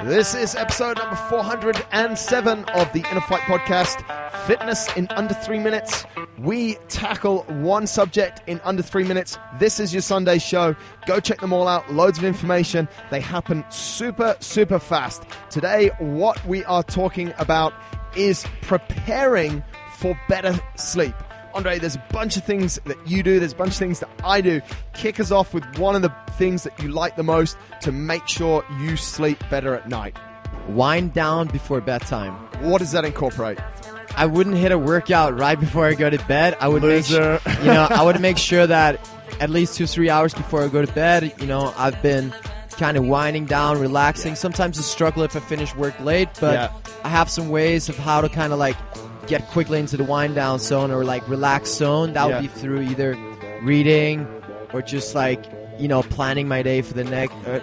This is episode number 407 of the InnerFight podcast, Fitness in Under 3 Minutes. We tackle one subject in under 3 minutes. This is your Sunday show. Go check them all out. Loads of information. They happen super fast. Today, what we are talking about is preparing for better sleep. Andre, there's a bunch of things that you do. There's a bunch of things that I do. Kick us off with one of the things that you like the most to make sure you sleep better at night. Wind down before bedtime. What does that incorporate? I wouldn't hit a workout right before I go to bed. I would make sure, I would make sure that at least 2-3 hours before I go to bed, I've been kind of winding down, relaxing. Sometimes it's a struggle if I finish work late, but I have some ways of how to kind of like get quickly into the wind down zone or like relax zone. That would be through either reading or just like, planning my day for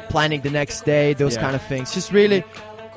planning the next day, those kind of things. Just really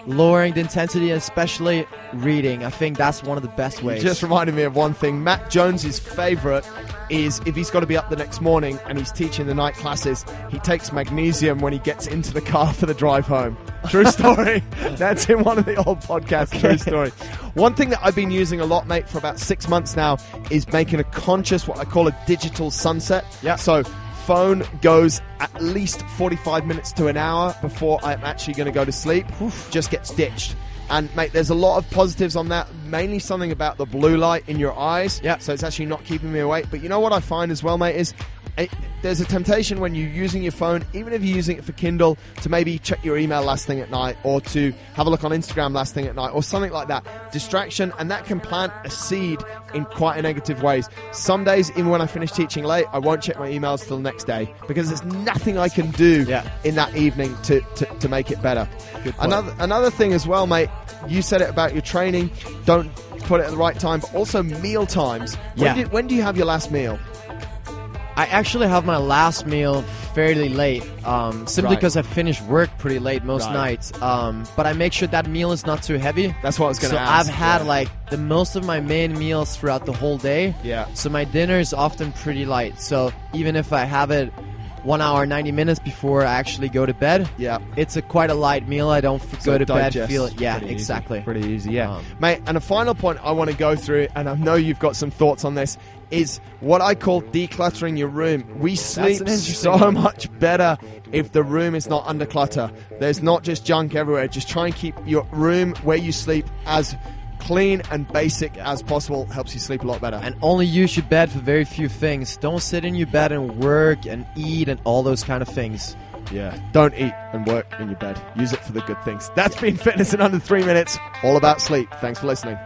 lowering the intensity, especially reading. I think that's one of the best ways. You just reminded me of one thing. Matt Jones's favorite is if he's got to be up the next morning and he's teaching the night classes, he takes magnesium when he gets into the car for the drive home. True story. That's in one of the old podcasts. True story. One thing that I've been using a lot, mate, for about 6 months now is making a conscious, what I call a digital sunset. Yeah. So phone goes at least 45 minutes to an hour before I'm actually going to go to sleep. Just gets ditched. And, mate, there's a lot of positives on that, mainly something about the blue light in your eyes. Yeah. So it's actually not keeping me awake. But you know what I find as well, mate, is there's a temptation when you're using your phone, even if you're using it for Kindle, to maybe check your email last thing at night or to have a look on Instagram last thing at night or something like that. Distraction, and that can plant a seed in quite a negative ways. Some days, even when I finish teaching late, I won't check my emails till the next day because there's nothing I can do in that evening to make it better. Another thing as well, mate, you said it about your training, don't put it at the right time, but also meal times. When do you have your last meal? I actually have my last meal fairly late, simply because I finish work pretty late most nights. But I make sure that meal is not too heavy. That's what I was going to ask. So I've had like the most of my main meals throughout the whole day. Yeah. So my dinner is often pretty light. So even if I have it 1 hour, 90 minutes before I actually go to bed, it's quite a light meal. I don't go to bed feeling... Yeah, exactly. Pretty easy, mate, and a final point I want to go through, and I know you've got some thoughts on this, is what I call decluttering your room. We sleep so much better if the room is not under clutter. There's not just junk everywhere. Just try and keep your room where you sleep as clean and basic as possible. Helps you sleep a lot better. And only use your bed for very few things. Don't sit in your bed and work and eat and all those kind of things. Yeah, don't eat and work in your bed. Use it for the good things. That's been Fitness in Under 3 Minutes, all about sleep. Thanks for listening.